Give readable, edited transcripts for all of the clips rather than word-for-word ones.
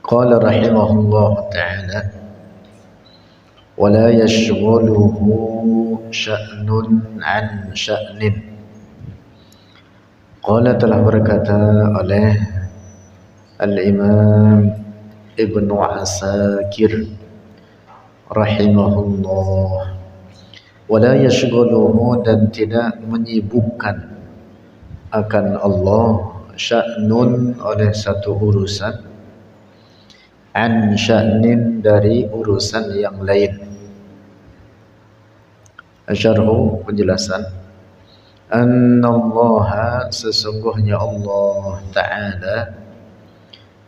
Qala rahimahullah ta'ala wala yashghaluhu sya'nun an sya'nin. Qala telah berkata oleh Al-Imam Ibnu Asakir rahimahullah, wala yashghaluhu, dan tidak menyibukkan akan Allah, sya'nun, oleh satu urusan, an sya'nin, dari urusan yang lain. Syarhu, penjelasan. Annallaha, sesungguhnya Allah Ta'ala,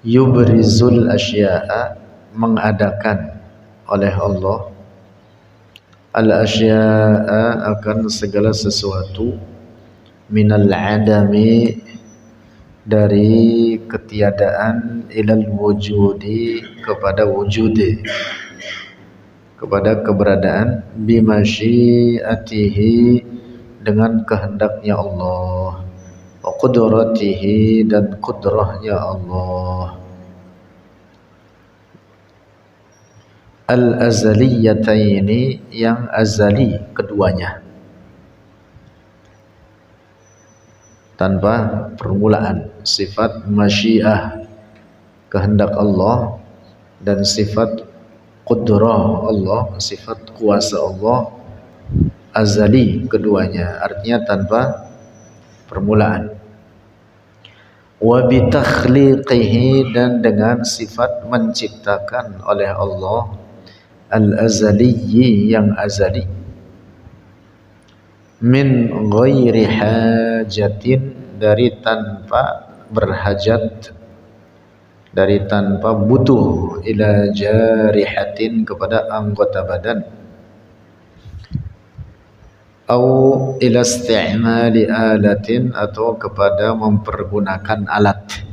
yubrizul asya'a, mengadakan oleh Allah, al-asya'a, akan segala sesuatu, minal adami, dari ketiadaan, ilal wujudi, kepada wujud, kepada keberadaan, bimasyiatihi, dengan kehendaknya Allah, wa qudratihi, dan kudrahnya Allah, al-azaliyataini, yang azali keduanya, tanpa permulaan. Sifat masyiah, kehendak Allah, dan sifat qudrah Allah, sifat kuasa Allah, azali keduanya, artinya tanpa permulaan. Wa bitakhliqihi, dan dengan sifat menciptakan oleh Allah, al-azaliyyi, yang azali, min ghairi hajatin, dari tanpa berhajat, dari tanpa butuh, ila jarihatin, kepada anggota badan, au ila isti'mali alatin, atau kepada mempergunakan alat.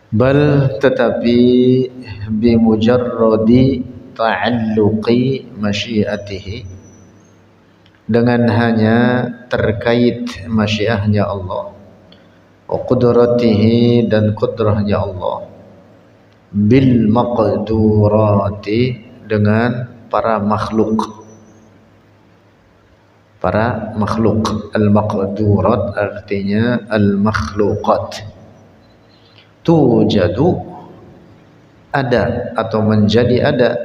Bal, tetapi, bimujarradi ta'alluqi masyiatihi, dengan hanya terkait masyiahnya Allah, wa qudratihi, dan kudrahnya Allah, bil maqdurati, dengan para makhluk. Para makhluk, al-maqdurat artinya al-makhluqat. Tujadu, ada atau menjadi ada,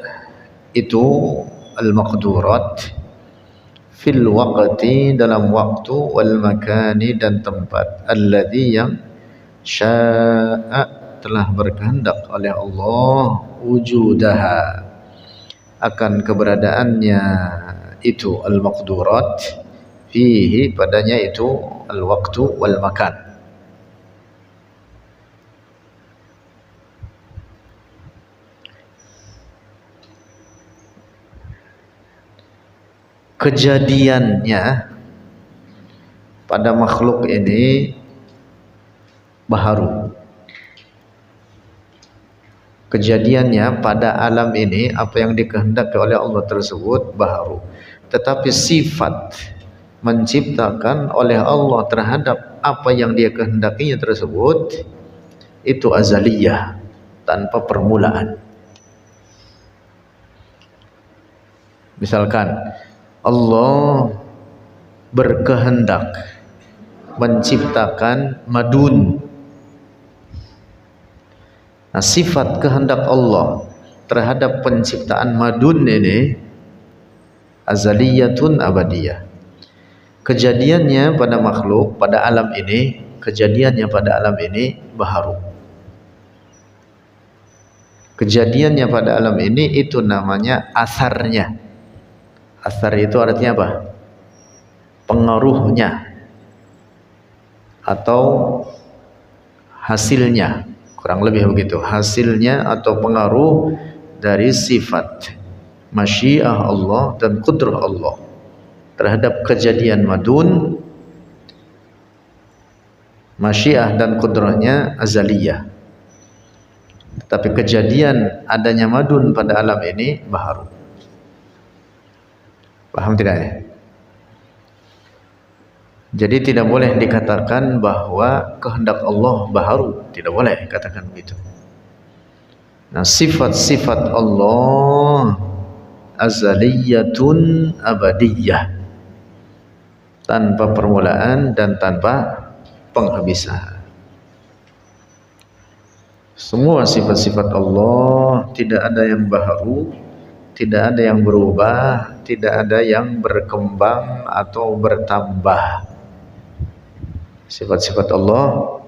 itu al-maqdurat, fil waqti, dalam waktu, wal makani, dan tempat, alladhi, yang sya'a, telah berkehendak oleh Allah, wujudaha, akan keberadaannya itu al-maqdurat, fihi, padanya itu al-waqtu wal makan. Kejadiannya pada makhluk ini baharu. Kejadiannya pada alam ini, apa yang dikehendaki oleh Allah tersebut baharu. Tetapi sifat menciptakan oleh Allah terhadap apa yang dia kehendakinya tersebut, itu azaliyah, tanpa permulaan. Misalkan Allah berkehendak menciptakan madun. Nah, sifat kehendak Allah terhadap penciptaan madun ini azaliyatun abadiyah. Kejadiannya pada makhluk, pada alam ini, kejadiannya pada alam ini baharu. Kejadiannya pada alam ini itu namanya asarnya. Asar itu artinya apa? Pengaruhnya atau hasilnya, kurang lebih begitu. Hasilnya atau pengaruh dari sifat masyiah Allah dan kudrah Allah terhadap kejadian madun. Masyiah dan kudrahnya azaliyah, tetapi kejadian adanya madun pada alam ini baharu. Paham tidak ya? Jadi tidak boleh dikatakan bahwa kehendak Allah baharu, tidak boleh katakan begitu. Nah, sifat-sifat Allah azaliyatun abadiyah, tanpa permulaan dan tanpa penghabisan. Semua sifat-sifat Allah tidak ada yang baharu, tidak ada yang berubah, tidak ada yang berkembang atau bertambah. Sifat-sifat Allah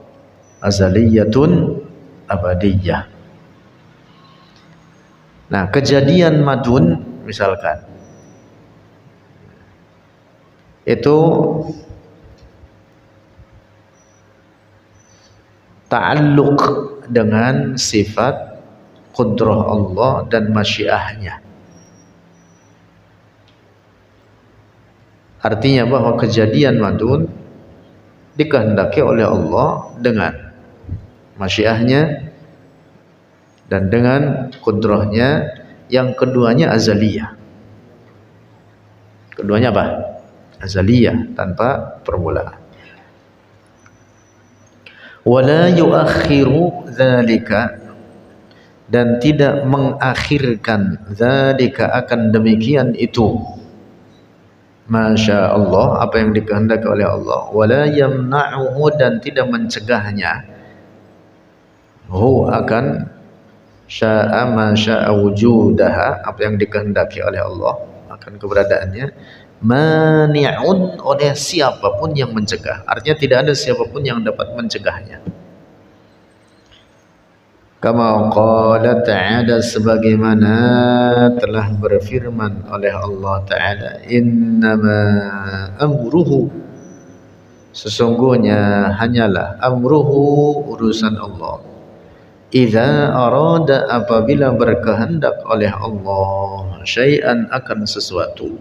azaliyatun abadiyah. Nah, kejadian madun misalkan itu ta'alluq dengan sifat qudrah Allah dan masyiahnya. Artinya bahwa kejadian madun dikehendaki oleh Allah dengan masyiahnya dan dengan kudrahnya. Yang keduanya azaliyah. Keduanya apa? Azaliyah, tanpa permulaan. Wala yuakhiru dzalika, dan tidak mengakhirkan dzalika, akan demikian itu, Masya Allah, apa yang dikehendaki oleh Allah. Wala yamna'uhu, dan tidak mencegahnya, hu akan sya'a ma sya'a wujudaha, apa yang dikehendaki oleh Allah akan keberadaannya, mani'un, oleh siapapun yang mencegah. Artinya tidak ada siapapun yang dapat mencegahnya. Kama qala ta'ala, sebagaimana telah berfirman oleh Allah Ta'ala, innama amruhu, sesungguhnya hanyalah, amruhu, urusan Allah, idza arada, apabila berkehendak oleh Allah, syai'an, akan sesuatu,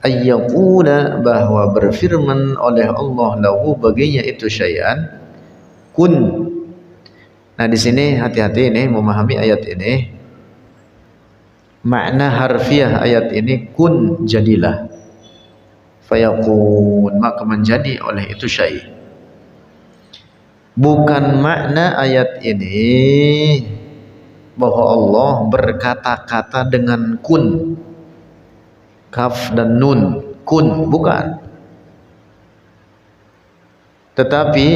ayyaqula, bahwa berfirman oleh Allah, lahu, baginya itu syai'an, kun. Nah, di sini hati-hati ini memahami ayat ini. Makna harfiah ayat ini, kun, jadilah, fayakun, maka menjadi oleh itu syai'. Bukan makna ayat ini bahwa Allah berkata-kata dengan kun, kaf dan nun, kun, bukan. Tetapi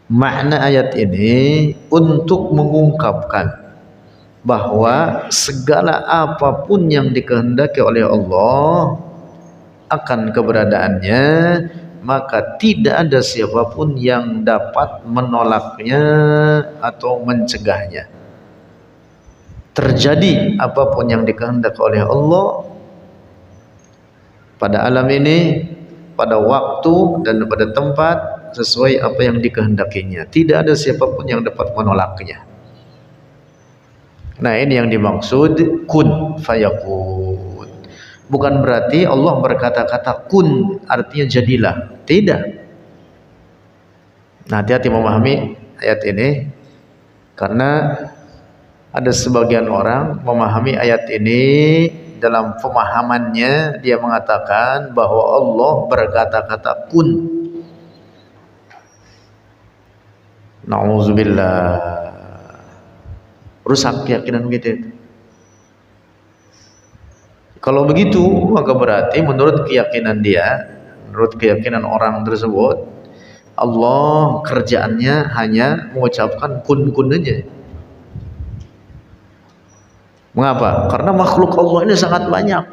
makna ayat ini untuk mengungkapkan bahwa segala apapun yang dikehendaki oleh Allah akan keberadaannya, maka tidak ada siapapun yang dapat menolaknya atau mencegahnya. Terjadi apapun yang dikehendaki oleh Allah pada alam ini, pada waktu dan pada tempat, sesuai apa yang dikehendakinya. Tidak ada siapapun yang dapat menolaknya. Nah, ini yang dimaksud kun fayakun. Bukan berarti Allah berkata-kata kun artinya jadilah. Tidak. Nah, hati-hati memahami ayat ini, karena ada sebagian orang memahami ayat ini dalam pemahamannya, dia mengatakan bahwa Allah berkata-kata kun. Na'udzubillah, rusak keyakinan kita. Kalau begitu, maka berarti menurut keyakinan dia, menurut keyakinan orang tersebut, Allah kerjaannya hanya mengucapkan kun-kun aja. Mengapa? Karena makhluk Allah ini sangat banyak.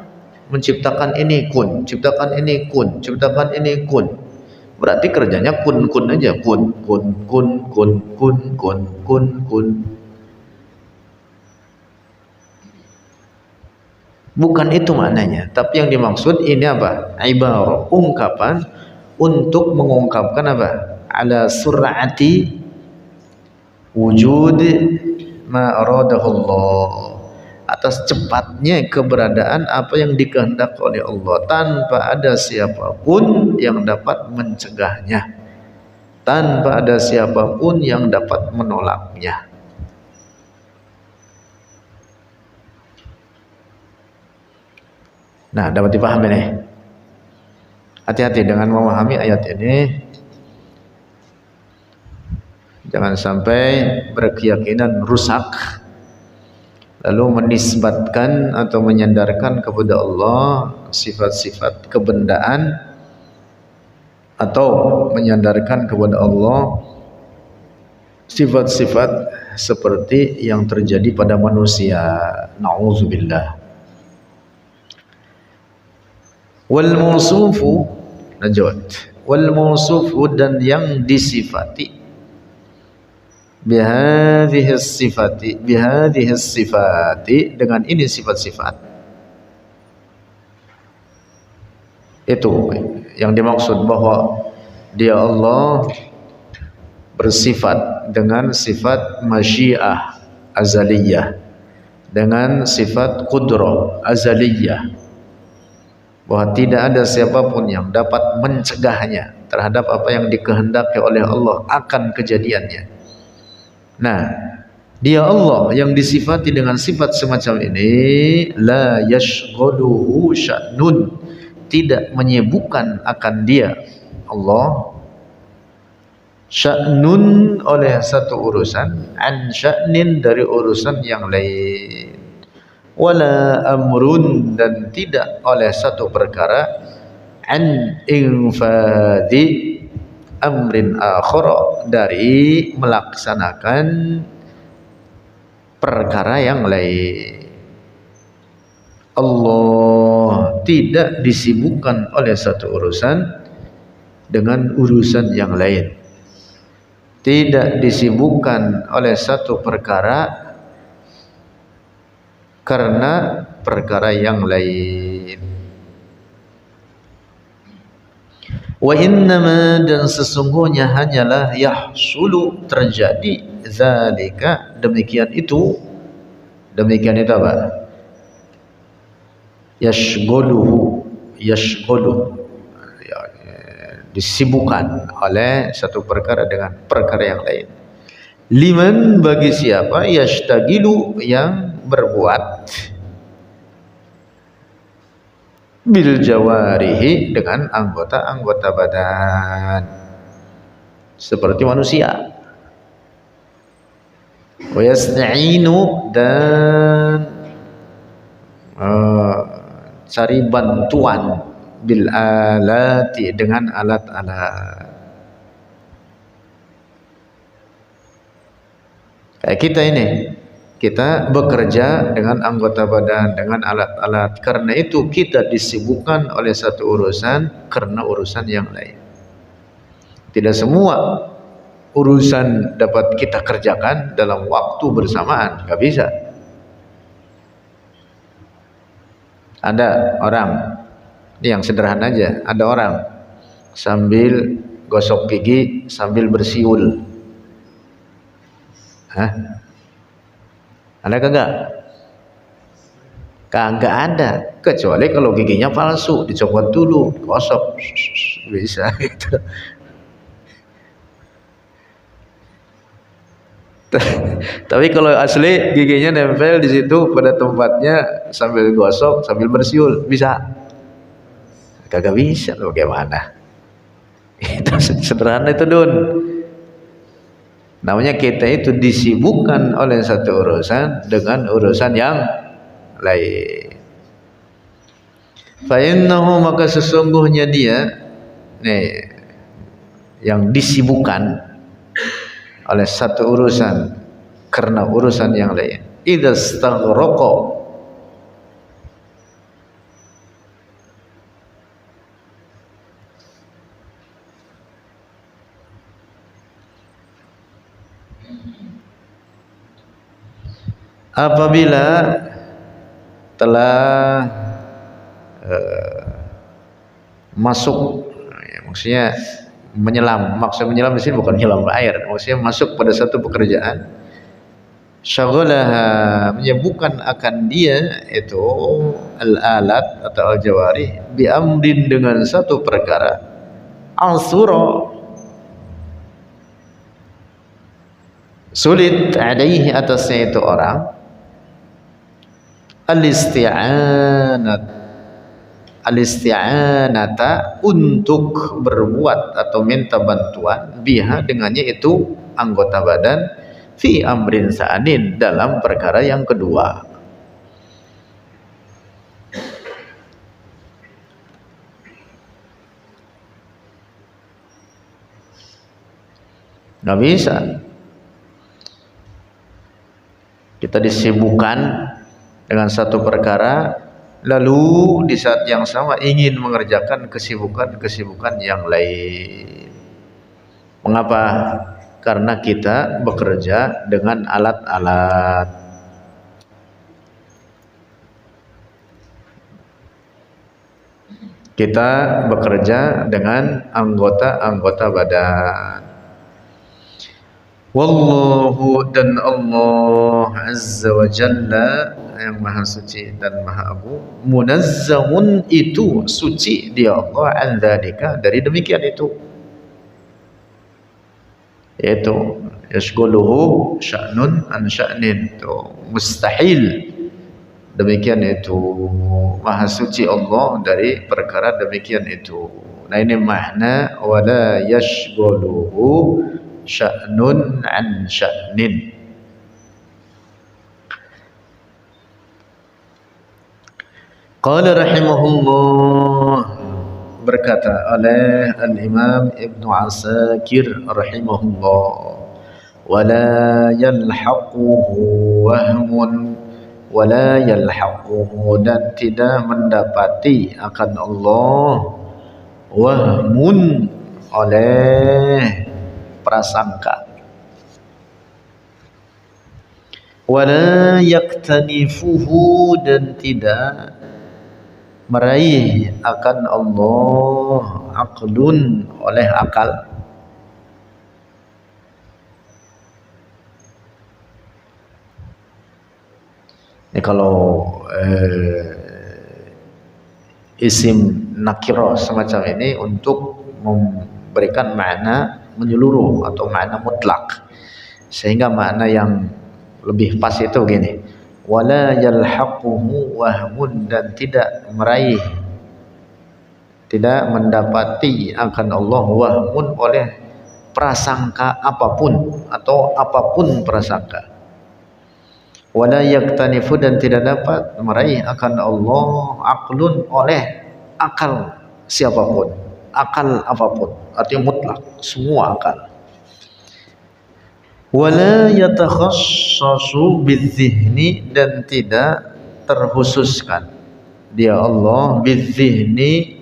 Menciptakan ini kun, ciptakan ini kun, ciptakan ini kun. Berarti kerjanya kun-kun aja, kun, kun, kun, kun, kun, kun, kun, kun. Bukan itu maknanya, tapi yang dimaksud ini apa? Ibarah, ungkapan untuk mengungkapkan apa? Ala sur'ati wujud ma aradahu Allah, atas cepatnya keberadaan apa yang dikehendaki oleh Allah, tanpa ada siapapun yang dapat mencegahnya, tanpa ada siapapun yang dapat menolaknya. Nah, dapat dipahami nih. Hati-hati dengan memahami ayat ini. Jangan sampai berkeyakinan rusak lalu menisbatkan atau menyandarkan kepada Allah sifat-sifat kebendaan atau menyandarkan kepada Allah sifat-sifat seperti yang terjadi pada manusia. Na'udzubillah. Wal mausufu, lanjut. Wal mausufu, dan yang disifati bihadhihi sifati, dengan ini sifat-sifat. Itu yang dimaksud bahwa dia Allah bersifat dengan sifat masyiah azaliyah, dengan sifat qudrah azaliyah, bahwa tidak ada siapapun yang dapat mencegahnya terhadap apa yang dikehendaki oleh Allah akan kejadiannya. Nah, dia Allah yang disifati dengan sifat semacam ini, la yashghaluhu sya'nun, tidak menyibukkan akan dia Allah sya'nun oleh satu urusan, an sya'nin dari urusan yang lain, wala amrun, dan tidak oleh satu perkara, an infadhi amrin akhara, dari melaksanakan perkara yang lain. Allah tidak disibukkan oleh satu urusan dengan urusan yang lain, tidak disibukkan oleh satu perkara karena perkara yang lain. Wa innama, dan sesungguhnya hanyalah, yahsulu, terjadi, zalika, demikian itu apa? Yashghuluhu, ya, disibukkan oleh satu perkara dengan perkara yang lain. Liman, bagi siapa, yashtagilu, yang berbuat, bil jawarihi, dengan anggota-anggota badan seperti manusia. Wa yasta'inu, dan cari bantuan, bil alati, dengan alat-alat. Kayak kita ini, kita bekerja dengan anggota badan, dengan alat-alat. Karena itu kita disibukkan oleh satu urusan karena urusan yang lain. Tidak semua urusan dapat kita kerjakan dalam waktu bersamaan, nggak bisa. Ada orang, ini yang sederhana aja, ada orang sambil gosok gigi sambil bersiul. Hah? Ada kagak? Kagak ada, kecuali kalau giginya palsu, dicopot dulu, gosok, bisa gitu. Tapi kalau asli giginya nempel di situ pada tempatnya sambil gosok, sambil bersiul, bisa? Kagak bisa, bagaimana? Itu sederhana itu, Dun. Namanya kita itu disibukkan oleh satu urusan dengan urusan yang lain. Fa innahu, maka sesungguhnya dia, nih, yang disibukkan oleh satu urusan karena urusan yang lain, idza staghraqa, apabila telah masuk, ya, maksudnya menyelam. Maksud menyelam di sini bukan menyelam air, maksudnya masuk pada satu pekerjaan. Syaghlaha, menyibukkan akan dia itu al-alat atau al-jawari, bi amrin, dengan satu perkara, asura, sulit, alaihi, atasnya itu orang, al-isti'anat, al-isti'anata, untuk berbuat atau minta bantuan, biha dengannya itu anggota badan, fi amrin sa'anin, dalam perkara yang kedua. Nggak bisa kita disibukkan dengan satu perkara, lalu di saat yang sama ingin mengerjakan kesibukan yang lain. Mengapa? Karena kita bekerja dengan alat-alat. Kita bekerja dengan anggota-anggota badan. Wallahu, dan Allah Azza wa Jalla yang maha suci dan maha agung, munazzahun, itu suci dia Allah, an dzalika, dari demikian itu, yaitu yashghuluhu sya'nun an sya'nin, itu mustahil demikian itu, maha suci Allah dari perkara demikian itu. Nah ini makna wala yashghuluhu sya'nun an sya'nin. Qala rahimahullah, berkata oleh al-Imam Ibnu Asakir rahimahullah, wala yalhaquhu wahmun, wala yalhaquhu, dan tidak mendapati akan Allah, wahmun, oleh prasangka, wala yaktanifuhu, dan tidak meraih akan Allah, aqlun, oleh akal. Ini kalau isim nakiro semacam ini untuk memberikan makna menyeluruh atau makna mutlak, sehingga makna yang lebih pas itu gini, wala yalhaquhu wahmun, dan tidak meraih, tidak mendapati akan Allah, wahmun, oleh prasangka apapun atau apapun prasangka, wala yaktanifu, dan tidak dapat meraih akan Allah, aqlun, oleh akal siapapun, akal apapun, artinya mutlak, semua akal. Wala yatakhassasu bidzihni, dan tidak terkhususkan dia Allah bidzihni,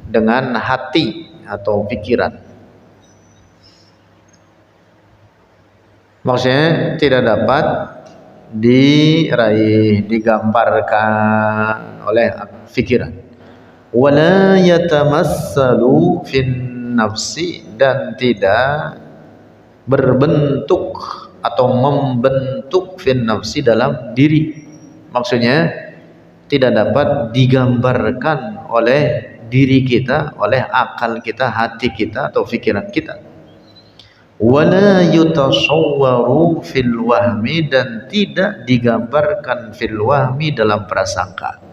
dengan hati atau pikiran. Maksudnya tidak dapat diraih, digambarkan oleh pikiran. Wala yatamassalu fin nafsi, dan tidak berbentuk atau membentuk fin nafsi, dalam diri. Maksudnya tidak dapat digambarkan oleh diri kita, oleh akal kita, hati kita atau pikiran kita. Wala yutasawwaru fil wahmi, dan tidak digambarkan fil wahmi, dalam prasangka.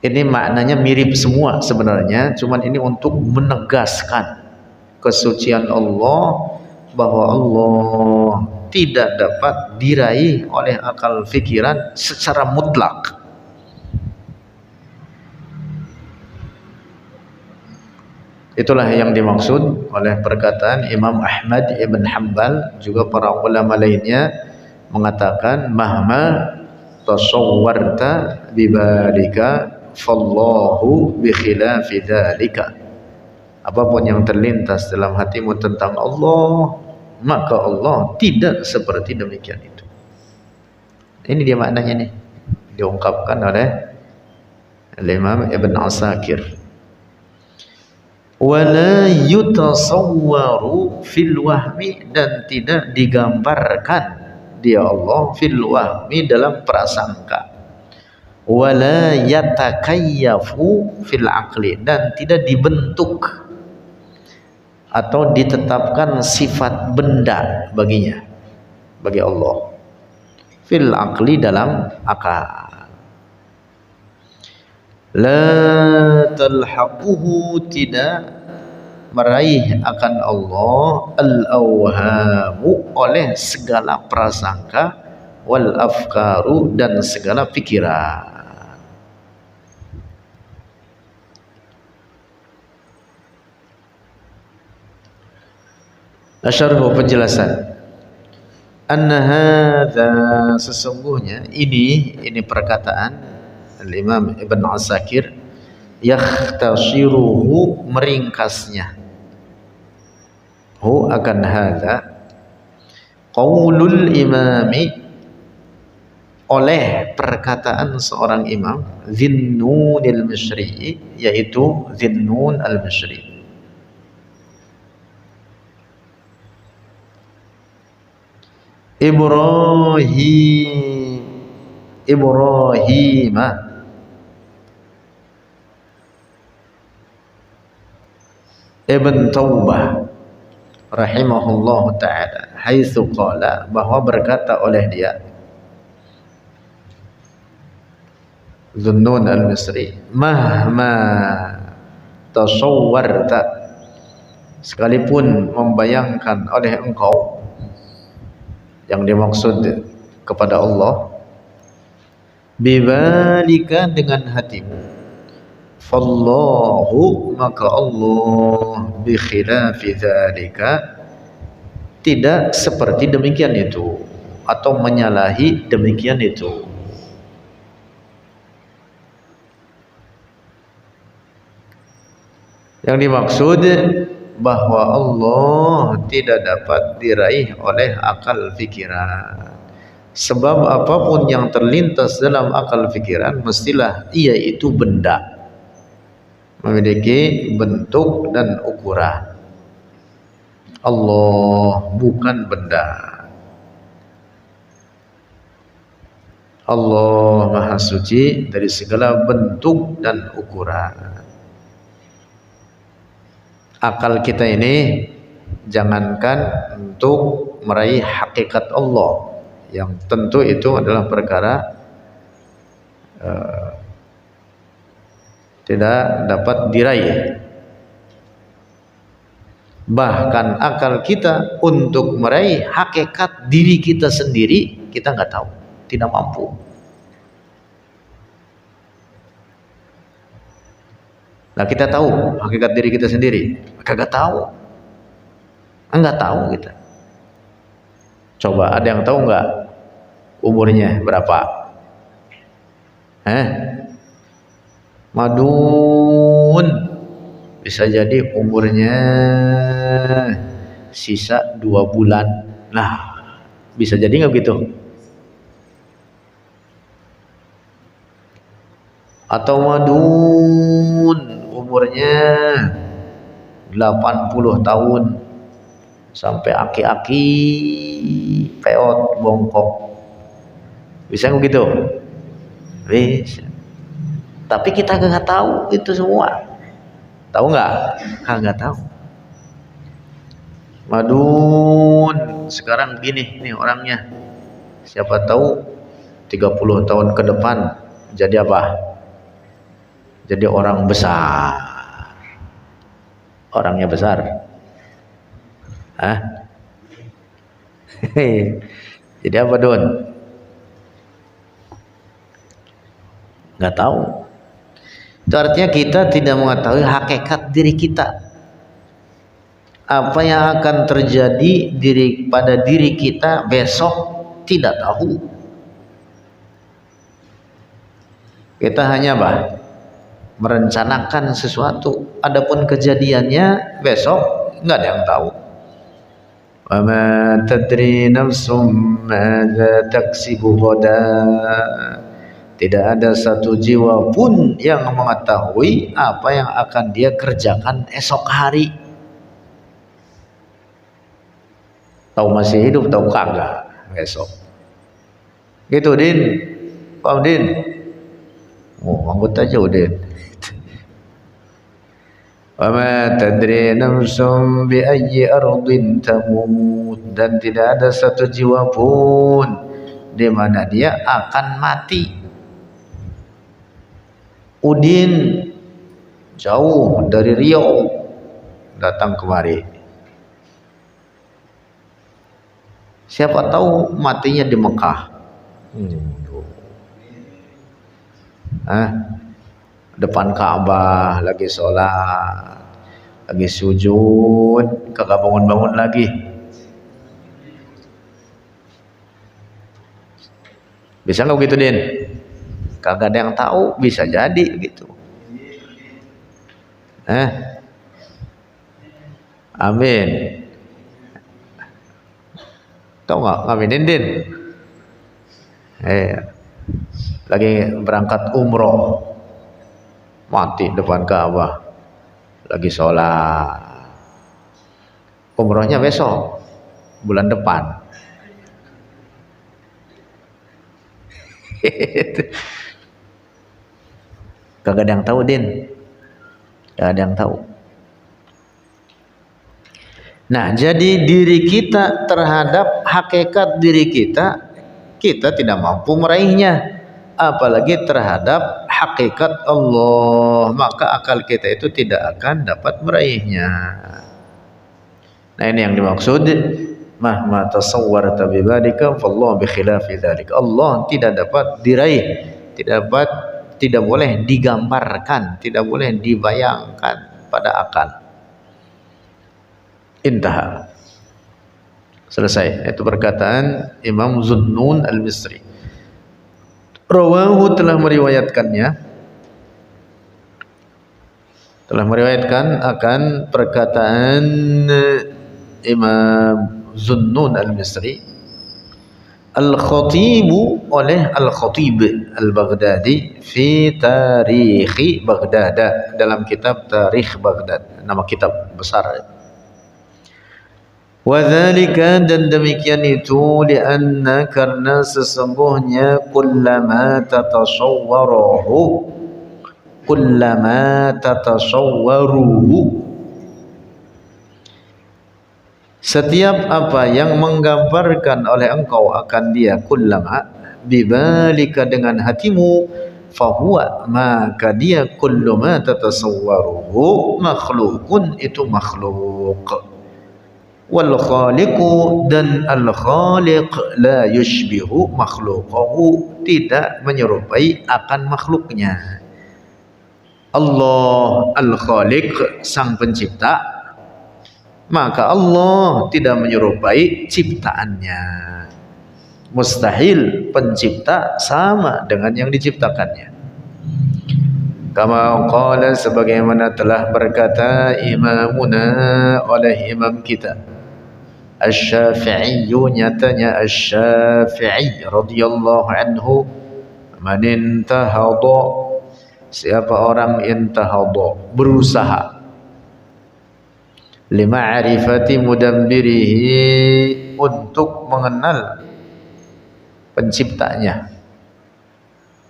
Ini maknanya mirip semua sebenarnya, cuman ini untuk menegaskan kesucian Allah, bahwa Allah tidak dapat diraih oleh akal fikiran secara mutlak. Itulah yang dimaksud oleh perkataan Imam Ahmad ibn Hanbal, juga para ulama lainnya mengatakan, mahma tasawwarta bibalika fallahu bi khilafi dzalika. Apapun yang terlintas dalam hatimu tentang Allah, maka Allah tidak seperti demikian itu. Ini dia maknanya nih, diungkapkan oleh Imam Ibn Asakir. Wala yutasawwaru fil wahmi, dan tidak digambarkan dia Allah fil wahmi, dalam prasangka. Wala yatakayyafu fil aqli, dan tidak dibentuk atau ditetapkan sifat benda baginya, bagi Allah, fil aqli, dalam akal. La talhaquhu, tidak meraih akan Allah al-awhamu, oleh segala prasangka, wal afkaru, dan segala pikiran. Asyarhu, penjelasan. Anna hadza, sesungguhnya ini perkataan Al-Imam Ibn Asakir, yakhtashiruhu, meringkasnya, hu akan hadza, qaulul imami, oleh perkataan seorang imam, Zinnunil Misri, yaitu Zinnun al-Misri. Ibrahim Ibn Taubah rahimahullahu ta'ala, haitsu qala, bahwa berkata oleh dia, Zunnun al-Misri, mahma tasawwarta, sekalipun membayangkan oleh engkau, yang dimaksud kepada Allah, bibalika, dengan hatimu, fallahu, maka Allah, bi khilafi dzalika, tidak seperti demikian itu, atau menyalahi demikian itu. Yang dimaksud bahwa Allah tidak dapat diraih oleh akal pikiran. Sebab apapun yang terlintas dalam akal pikiran, mestilah ia itu benda, memiliki bentuk dan ukuran. Allah bukan benda. Allah Maha Suci dari segala bentuk dan ukuran. Akal kita ini jangankan untuk meraih hakikat Allah, yang tentu itu adalah perkara tidak dapat diraih. Bahkan akal kita untuk meraih hakikat diri kita sendiri, kita nggak tahu, tidak mampu. Nah, kita tahu hakikat diri kita sendiri? Kagak tahu. Enggak tahu kita. Coba, ada yang tahu nggak umurnya berapa? Madun, bisa jadi umurnya sisa 2 bulan. Nah, bisa jadi nggak gitu? Atau madun, umurnya 80 tahun, sampai aki-aki, peot, bongkok. Bisa nggak gitu? Bisa. Tapi kita nggak tahu itu semua. Tahu nggak? Nggak tahu. Madun sekarang begini nih orangnya, siapa tahu 30 tahun ke depan jadi apa? Jadi orang besar. Orangnya besar. Jadi apa, Don? Nggak tahu. Itu artinya kita tidak mengetahui hakikat diri kita. Apa yang akan terjadi pada diri kita besok, tidak tahu. Kita hanya merencanakan sesuatu. Adapun kejadiannya besok, nggak ada yang tahu. Wa ma tadri nafsum madza taksibu ghadan. Tidak ada satu jiwa pun yang mengetahui apa yang akan dia kerjakan esok hari. Tahu masih hidup, tahu kagak besok. Gitu, Din. Paham, Din? Oh, anggota aja, Udin. Wa ma tadri nafsum bi ayyi ardin tamut. Dan tidak ada satu jiwa pun di mana dia akan mati. Udin jauh dari Riau datang kemari. Siapa tahu matinya di Mekah. Depan Ka'bah lagi sholat, lagi sujud, kagak bangun-bangun lagi. Bisa nggak begitu, Din? Kagak ada yang tahu, bisa jadi gitu. Amin. Tahu nggak ngaminin, Din? Lagi berangkat umroh, mati depan Ka'bah, lagi sholat. Umrohnya besok, bulan depan. Kagak ada yang tahu, Din. Kagak ada yang tahu. Nah, jadi diri kita terhadap hakikat diri kita, kita tidak mampu meraihnya. Apalagi terhadap hakikat Allah, maka akal kita itu tidak akan dapat meraihnya. Nah, ini yang dimaksud mahma tasawwarta bi dzalika fallahu bi khilafi dzalik. Allah tidak dapat diraih, tidak boleh digambarkan, tidak boleh dibayangkan pada akal. Intaha. Selesai. Itu perkataan Imam Zunnun Al-Misri. Rawahu telah meriwayatkan akan perkataan Imam Zunnun Al-Misri, Al-Khatibu oleh Al-Khatib Al-Baghdadi fi Tarikhi Baghdad, dalam kitab Tarikh Baghdad, nama kitab besar. Wadzalika, dan demikian itu, lianna, karena sesungguhnya kullama tatasawwaruhu, setiap apa yang menggambarkan oleh engkau akan dia, kullama bibalika dengan hatimu, fahuwa maka dia kullu ma tatasawwaruhu makhlukun, itu makhluk. Wal khaliqu, dan al khaliq la yushbihu makhluqahu, tidak menyerupai akan makhluknya. Allah al khaliq, sang pencipta, maka Allah tidak menyerupai ciptaannya. Mustahil pencipta sama dengan yang diciptakannya. Kama qala, sebagaimana telah berkata imamuna, oleh imam kita Asy-Syafi'i, nyatanya Asy-Syafi'i radhiyallahu anhu, man intahadha, siapa orang intahadha, berusaha, lima'rifati mudabbirihi, untuk mengenal penciptanya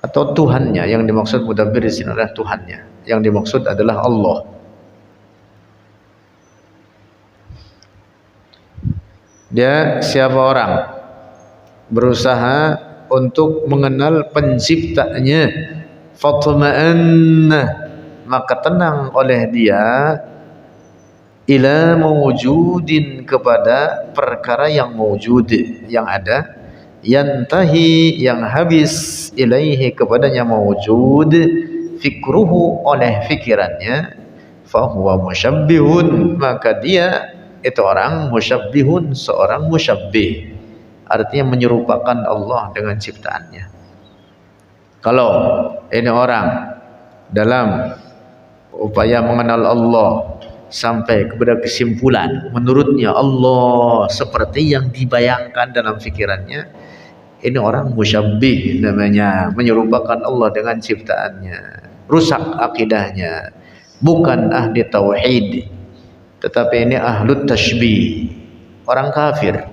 atau Tuhannya. Yang dimaksud mudabbir di sini adalah Tuhannya, yang dimaksud adalah Allah. Dia siapa orang berusaha untuk mengenal penciptanya, fatma'anna, maka tenang oleh dia, ila mawjudin, kepada perkara yang mawjud, yang ada, yantahi, yang habis, ilaihi, kepadanya mawjud, fikruhu, oleh fikirannya, fahuwa musyabbihun, maka dia itu orang musyabbihun, seorang musyabbih, artinya menyerupakan Allah dengan ciptaannya. Kalau ini orang dalam upaya mengenal Allah sampai kepada kesimpulan menurutnya Allah seperti yang dibayangkan dalam pikirannya, ini orang musyabbih namanya, menyerupakan Allah dengan ciptaannya. Rusak akidahnya, bukan ahli tauhid, tetapi ini ahlut tashbih, orang kafir,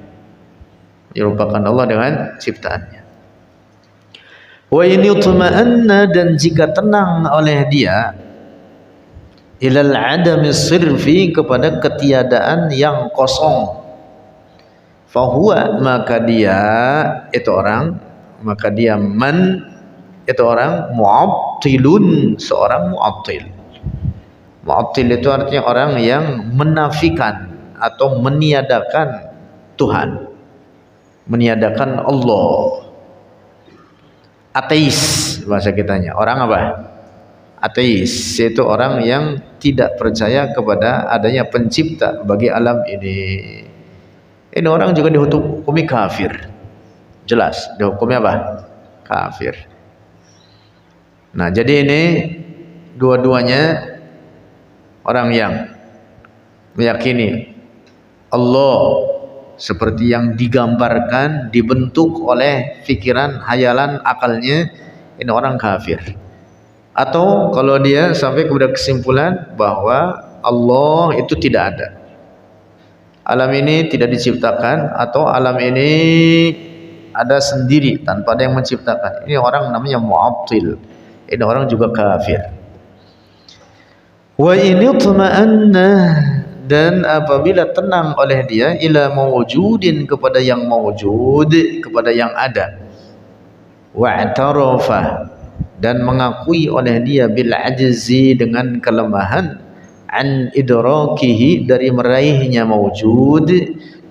menyerupakan Allah dengan ciptaannya. Wa in yutma'anna, dan jika tenang oleh dia, ilal adami sirfi, kepada ketiadaan yang kosong, fahuwa, maka dia itu orang, maka dia man, itu orang mu'ab mu'attilun, seorang mu'attil. Mu'attil itu artinya orang yang menafikan atau meniadakan Tuhan, meniadakan Allah. Ateis bahasa kitanya. Orang apa? Ateis, yaitu orang yang tidak percaya kepada adanya pencipta bagi alam ini. Ini orang juga dihukumi kafir. Jelas, dihukumi apa? Kafir. Nah, jadi ini dua-duanya orang yang meyakini Allah seperti yang digambarkan, dibentuk oleh pikiran, hayalan, akalnya, ini orang kafir. Atau kalau dia sampai kepada kesimpulan bahwa Allah itu tidak ada, alam ini tidak diciptakan, atau alam ini ada sendiri tanpa ada yang menciptakan, ini orang namanya mu'attil. Ini orang juga kafir. Wa in itma'anna, dan apabila tenang oleh dia, ila mawjudin, kepada yang mawjud, kepada yang ada, wa'tarafa, dan mengakui oleh dia bil ajzi, dengan kelemahan, an idrakihi, dari meraihnya mawjud,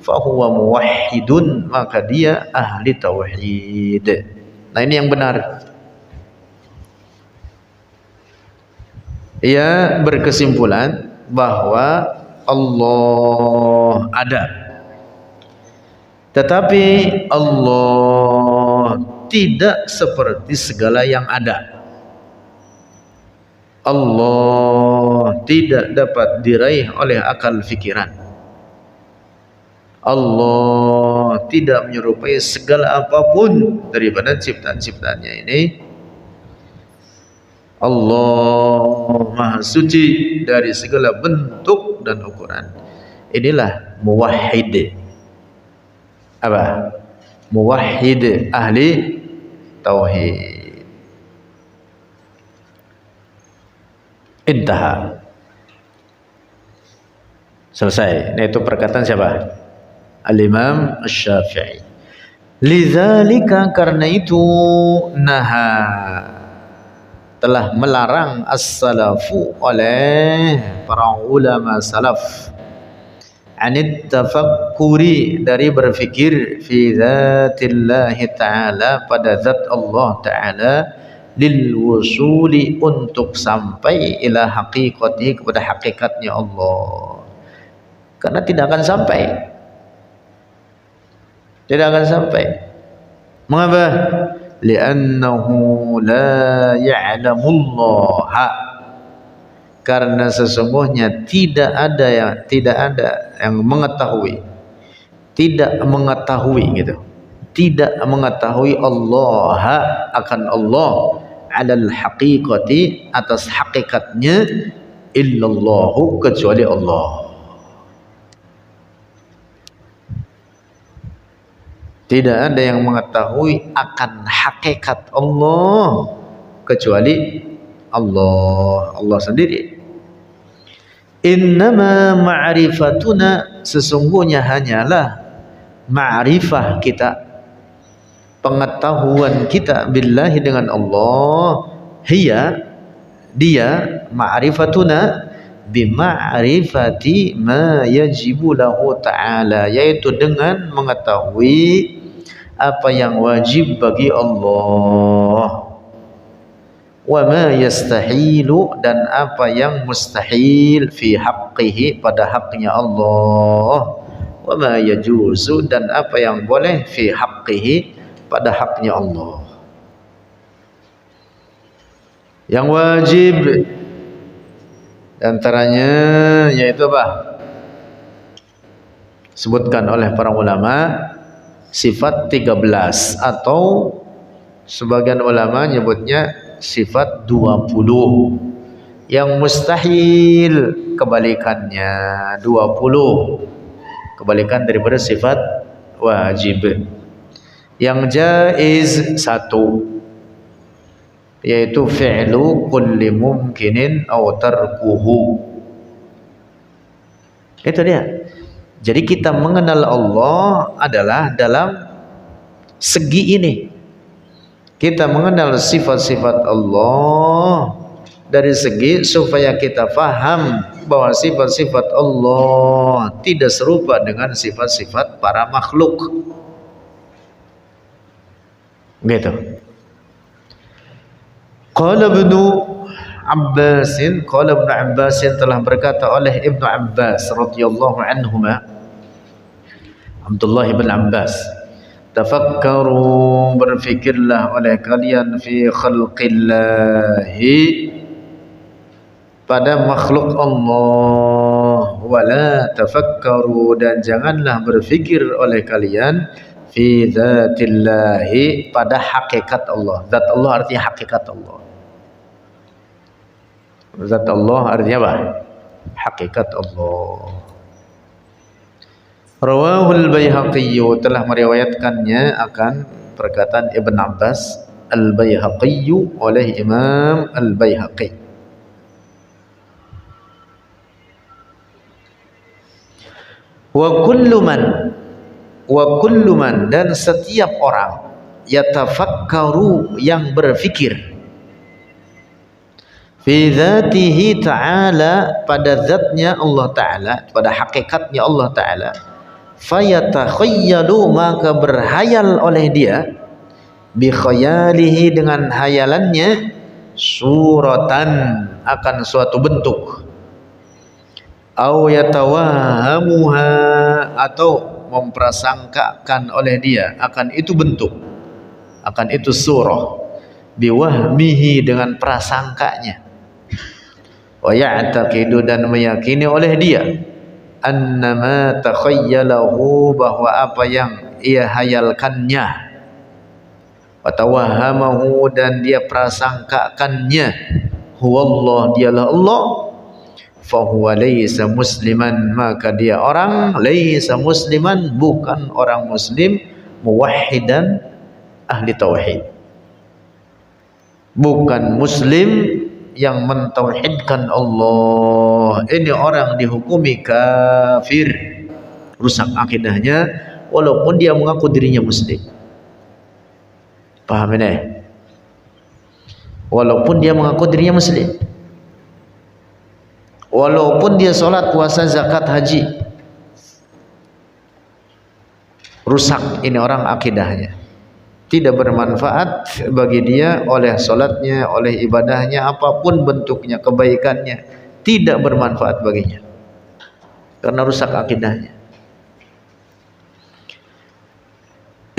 fahuwa muwahhidun, maka dia ahli tauhid. Nah, ini yang benar. Ia berkesimpulan bahwa Allah ada, tetapi Allah tidak seperti segala yang ada. Allah tidak dapat diraih oleh akal fikiran. Allah tidak menyerupai segala apapun daripada ciptaan-ciptaannya ini. Allah Maha Suci dari segala bentuk dan ukuran. Inilah muwahhid. Apa? Muwahhid, ahli tauhid. Intaha. Selesai. Nah, itu perkataan siapa? Al-Imam Asy-Syafi'i. Lidzalika, karena itu, naha, telah melarang as-salafu, oleh para ulama salaf, anit tafakkuri, dari berfikir, fi dzatillahi ta'ala, pada zat Allah ta'ala, lil wusuli, untuk sampai, ila haqiqati, kepada hakikatnya Allah. Karena tidak akan sampai. Tidak akan sampai. Mengapa? Li'annahu la ya'lamullaha, karena sesungguhnya tidak ada yang mengetahui, tidak mengetahui Allah, akan Allah, alal haqiqati, atas hakikatnya, illallahu, kecuali Allah. Tidak ada yang mengetahui akan hakikat Allah kecuali Allah, Allah sendiri. Innama ma'rifatuna, sesungguhnya hanyalah ma'rifah kita, pengetahuan kita, billahi, dengan Allah, hiya, dia, ma'rifatuna, bima'rifati ma yajibu lahu ta'ala, yaitu dengan mengetahui apa yang wajib bagi Allah, wa ma yastahilu, dan apa yang mustahil, fi haqqihi, pada haknya Allah, wa ma yajuzu, dan apa yang boleh, fi haqqihi, pada haknya Allah. Yang wajib antaranya yaitu apa? Sebutkan oleh para ulama sifat 13, atau sebagian ulama nyebutnya sifat 20. Yang mustahil kebalikannya 20, kebalikan daripada sifat wajib. Yang jaiz 1, yaitu fi'lu kulli mumkinin aw tarkuhu. Itu dia. Jadi kita mengenal Allah adalah dalam segi ini. kita mengenal sifat-sifat Allah dari segi supaya kita faham bahwa sifat-sifat Allah tidak serupa dengan sifat-sifat para makhluk. Gitu. Qala Ibnu Abbasin, qala Ibnu Abbasin telah berkata oleh Ibnu Abbas radhiyallahu anhuma, Abdullah bin Abbas, tafakkaru, berfikirlah oleh kalian fi khalqillahi, pada makhluk Allah, wala tafakkaru, dan janganlah berfikir oleh kalian fi dzatillahi, pada hakikat Allah. Zat Allah artinya hakikat Allah. Zat Allah artinya apa? Hakikat Allah. Rawahul Baihaqi, telah meriwayatkannya akan perkataan Ibn Abbas Al-Baihaqi oleh Imam Al-Baihaqi. Wa kullu man, dan setiap orang, yatafakkaru, yang berfikir, fi dzatihi ta'ala, pada zatnya Allah Ta'ala, pada hakikatnya Allah Ta'ala, fayatakhayyalu, maka berhayal oleh dia, bi khayalihi, dengan hayalannya, suratan, akan suatu bentuk, au yatawahamuha, atau memprasangkakan oleh dia akan itu bentuk, akan itu surah, biwahmihi, dengan prasangkanya, wa ya'taqidu, dan meyakini oleh dia, annama takhayyalahu, bahwa apa yang ia hayalkannya, wa tawahamahu, dan dia prasangkakannya, huwallah, dialah Allah, fahuwa laysa musliman, maka dia orang laysa musliman, bukan orang muslim, muwahhidan, ahli tauhid, bukan muslim yang mentauhidkan Allah. Ini orang dihukumi kafir, rusak akidahnya, walaupun dia mengaku dirinya muslim. Paham ini? Walaupun dia mengaku dirinya muslim, walaupun dia sholat, puasa, zakat, haji, rusak ini orang akidahnya. Tidak bermanfaat bagi dia oleh sholatnya, oleh ibadahnya, apapun bentuknya, kebaikannya, tidak bermanfaat baginya, karena rusak akidahnya.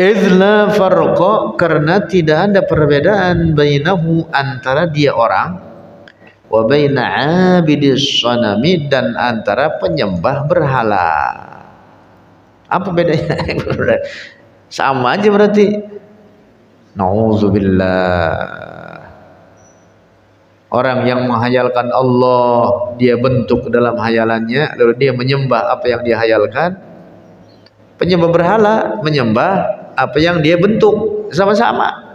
Idzla farqa, karena tidak ada perbedaan, bainahu, antara dia orang, wa baina abidis sanami, dan antara penyembah berhala. Apa bedanya? Sama aja berarti. Nauzubillah. Orang yang menghayalkan Allah, dia bentuk dalam hayalannya, lalu dia menyembah apa yang dia hayalkan. Penyembah berhala menyembah apa yang dia bentuk, sama-sama.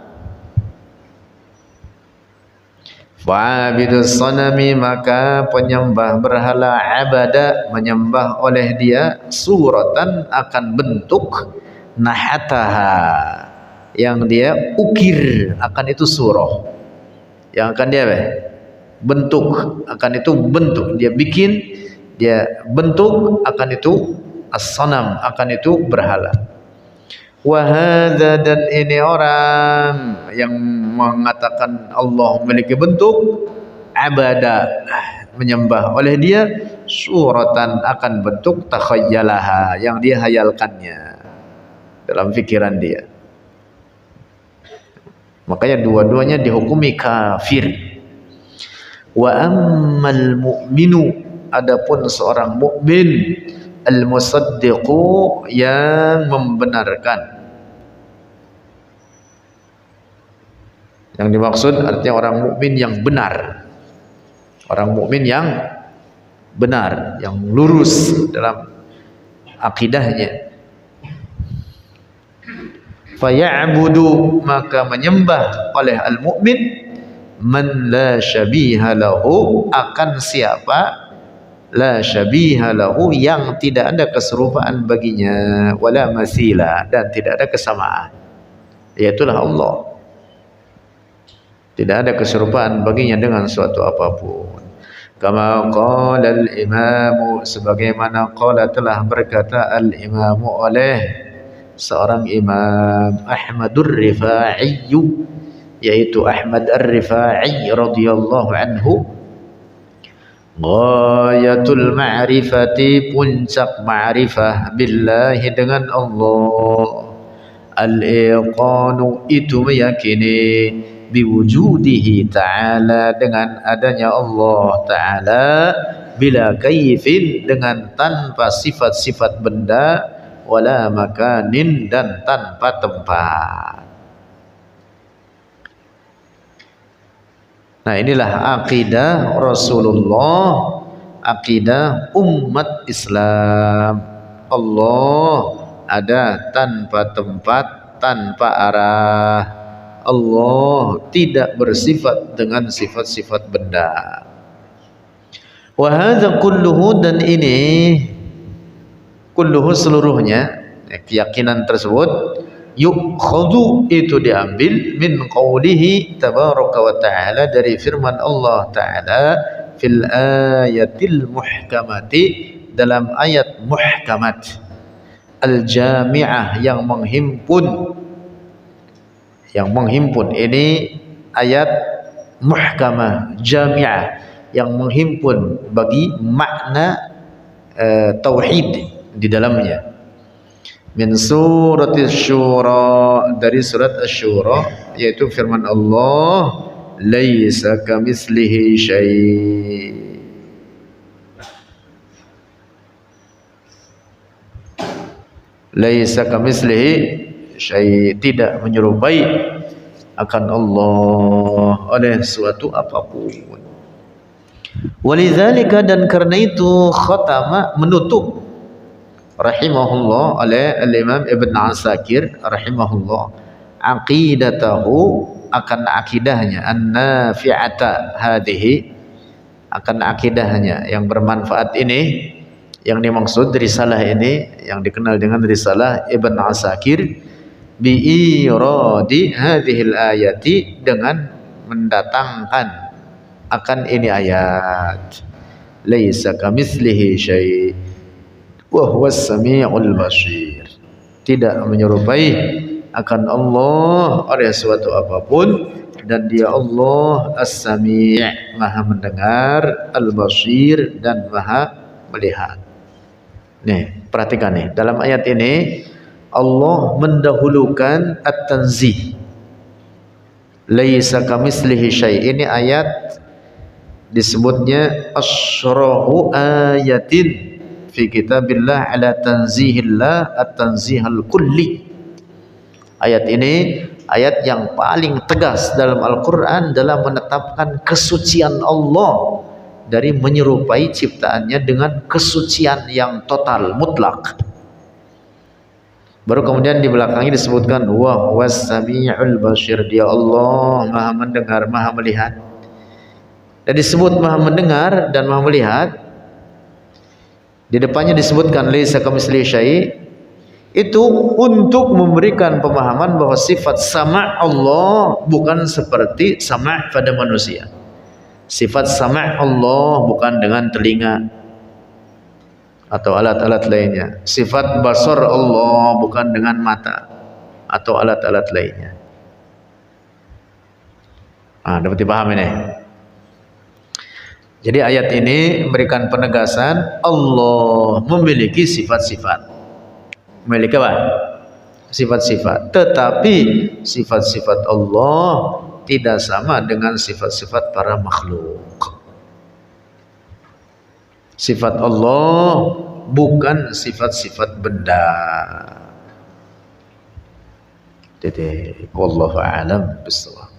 Fa'abidus sanami, maka penyembah berhala, abada, menyembah oleh dia, suratan, akan bentuk, nahataha, yang dia ukir, akan itu surah, yang akan dia bentuk, akan itu bentuk, dia bikin, dia bentuk, akan itu as-sanam, akan itu berhala. Wahada, dan ini orang yang mengatakan Allah memiliki bentuk, abada, menyembah oleh dia, suratan, akan bentuk, takhayyalaha, yang dia hayalkannya dalam pikiran dia. Makanya dua-duanya dihukumi kafir. Wa ammal mu'minu, adapun seorang mukmin, al-musaddiqu, yang membenarkan. Yang dimaksud artinya orang mukmin yang benar, orang mukmin yang benar, yang lurus dalam akidahnya. Faya'budu, maka menyembah oleh al-mu'min, man la syabiha lahu, akan siapa, la syabiha lahu, yang tidak ada keserupaan baginya, wala masila, dan tidak ada kesamaan, yaitulah Allah. Tidak ada keserupaan baginya dengan suatu apapun. Kama qala al-imamu, sebagaimana qala telah berkata al-imamu oleh seorang imam Ahmadur Rifa'i, yaitu Ahmad Ar-Rifa'i radhiyallahu anhu, ghayatul ma'rifati, puncak ma'rifah billahi dengan Allah, al-iqanu itu meyakini, biwujudihi ta'ala dengan adanya Allah ta'ala, bila kaifin dengan tanpa sifat-sifat benda, wala makanin dan tanpa tempat. Nah, inilah akidah Rasulullah, akidah umat Islam. Allah ada tanpa tempat, tanpa arah. Allah tidak bersifat dengan sifat-sifat benda. Wa hadza kulluhu, dan ini kulluhu seluruhnya, keyakinan tersebut, yukhadhu itu diambil, min qawlihi tabaraka wa ta'ala, dari firman Allah ta'ala, fil ayatil muhkamati, dalam ayat muhkamat, al-jami'ah yang menghimpun. Yang menghimpun ini ayat muhkamah jami'ah yang menghimpun bagi makna tauhid di dalamnya. Min suratis syura, dari surat asy-syura, yaitu firman Allah, laisa kamitslihi syai'. Laisa kamitslihi syai', tidak menyerupai akan Allah oleh suatu apapun. Walidzalika, dan karena itu, khatama, menutup, rahimahullah, oleh al-Imam Ibn Asakir rahimahullah, aqidatahu, akan akidahnya, an-nafi'ata hadhihi, akan akidahnya yang bermanfaat ini, yang dimaksud risalah ini yang dikenal dengan risalah Ibn Asakir, bi'iradi hadhil ayati, dengan mendatangkan akan ini ayat, laisa kamitslihi syai' wa huwas sami'ul basir, tidak menyerupai akan Allah oleh suatu apapun, dan dia Allah as-sami', maha mendengar, al-basir, dan maha melihat. Nih, perhatikan nih, dalam ayat ini Allah mendahulukan at-tanzih, laisa kamitslihi syai'. Ini ayat disebutnya asrahu ayatin fi kitabillah ala tanzihillah at-tanzihal kulli. Ayat ini ayat yang paling tegas dalam Al-Quran dalam menetapkan kesucian Allah dari menyerupai ciptaannya dengan kesucian yang total, mutlak. Baru kemudian di belakangnya disebutkan wa huwas sami'ul basir, dia Allah maha mendengar, maha melihat. Dan disebut maha mendengar dan maha melihat, di depannya disebutkan laisa kamitslihi syai', itu untuk memberikan pemahaman bahwa sifat sama' Allah bukan seperti sama' pada manusia. Sifat sama' Allah bukan dengan telinga atau alat-alat lainnya. Sifat basar Allah bukan dengan mata atau alat-alat lainnya. Dapat dipahami nih. Jadi ayat ini memberikan penegasan Allah memiliki sifat-sifat. Memiliki apa? Sifat-sifat. Tetapi sifat-sifat Allah tidak sama dengan sifat-sifat para makhluk. Sifat Allah bukan sifat-sifat benda. Jadi wallahu a'lam bishawab.